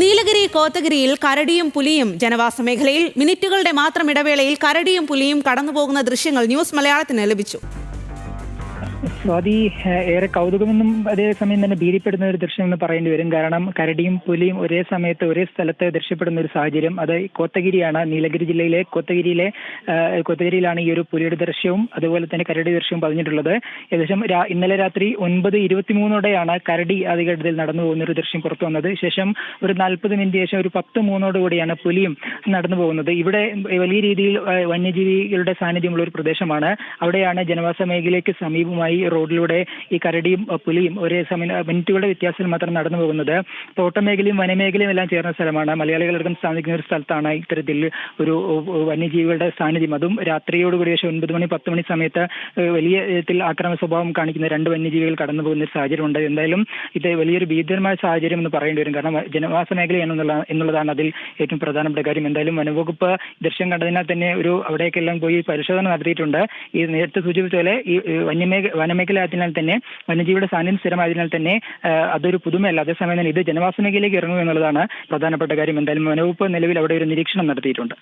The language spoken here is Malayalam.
നീലഗിരി കോത്തഗിരിയിൽ കരടിയും പുലിയും ജനവാസ മേഖലയിൽ മിനിറ്റുകളുടെ മാത്രം ഇടവേളയിൽ കരടിയും പുലിയും കടന്നുപോകുന്ന ദൃശ്യങ്ങൾ ന്യൂസ് മലയാളത്തിന് ലഭിച്ചു. സ്വാതി, ഏറെ കൗതുകമെന്നും അതേസമയം തന്നെ ഭീതിപ്പെടുന്ന ഒരു ദൃശ്യം എന്ന് പറയേണ്ടി വരും. കാരണം കരടിയും പുലിയും ഒരേ സമയത്ത് ഒരേ സ്ഥലത്ത് ദൃശ്യപ്പെടുന്ന ഒരു സാഹചര്യം. അത് കോത്തഗിരിയാണ്, നീലഗിരി ജില്ലയിലെ കോത്തഗിരിയിലാണ് ഈ ഒരു പുലിയുടെ ദൃശ്യവും അതുപോലെ തന്നെ കരടി ദൃശ്യവും പതിഞ്ഞിട്ടുള്ളത്. ഏകദേശം ഇന്നലെ രാത്രി 9:23 കരടി അതിഗഡത്തിൽ നടന്നു പോകുന്ന ഒരു ദൃശ്യം പുറത്തു വന്നത്. ശേഷം ഒരു 40 മിനിറ്റ് ശേഷം ഒരു 10:03 പുലിയും നടന്നു പോകുന്നത്. ഇവിടെ വലിയ രീതിയിൽ വന്യജീവികളുടെ സാന്നിധ്യമുള്ള ഒരു പ്രദേശമാണ്. അവിടെയാണ് ജനവാസ മേഖലയ്ക്ക് സമീപമായി റോഡിലൂടെ ഈ കരടിയും പുലിയും ഒരേ സമയം മിനിറ്റുകളുടെ വ്യത്യാസത്തിൽ മാത്രം നടന്നു പോകുന്നത്. തോട്ടമേഖലയും വനമേഖലയും എല്ലാം ചേർന്ന സ്ഥലമാണ്. മലയാളികളടക്കം താമസിക്കുന്ന ഒരു സ്ഥലത്താണ് ഇത്തരത്തിൽ ഒരു വന്യജീവികളുടെ സാന്നിധ്യം. അതും രാത്രിയോടുകൂടി ശേഷം 9 മണി 10 മണി സമയത്ത് വലിയ വിധത്തിൽ ആക്രമണ സ്വഭാവം കാണിക്കുന്ന 2 വന്യജീവികൾ കടന്നു പോകുന്ന ഒരു സാഹചര്യം ഉണ്ട്. എന്തായാലും ഇത് വലിയൊരു ഭീകരമായ സാഹചര്യം എന്ന് പറയേണ്ടി വരും. കാരണം ജനവാസ മേഖലയാണെന്നുള്ളതാണ് അതിൽ ഏറ്റവും പ്രധാനപ്പെട്ട കാര്യം. എന്തായാലും വനവകുപ്പ് ദൃശ്യം കണ്ടതിനാൽ തന്നെ അവിടേക്കെല്ലാം പോയി പരിശോധന നടത്തിയിട്ടുണ്ട്. ഈ നേരത്തെ സൂചിപ്പിച്ച പോലെ ഈ വനമേഖല ആയതിനാൽ തന്നെ വന്യജീവിയുടെ സാന്നിധ്യം സ്ഥിരമായതിനാൽ തന്നെ അതൊരു പുതുമയല്ല. അതേസമയം തന്നെ ഇത് ജനവാസ മേഖലയിലേക്ക് ഇറങ്ങുക എന്നുള്ളതാണ് പ്രധാനപ്പെട്ട കാര്യം. എന്തായാലും വനവകുപ്പ് നിലവിൽ അവിടെ ഒരു നിരീക്ഷണം നടത്തിയിട്ടുണ്ട്.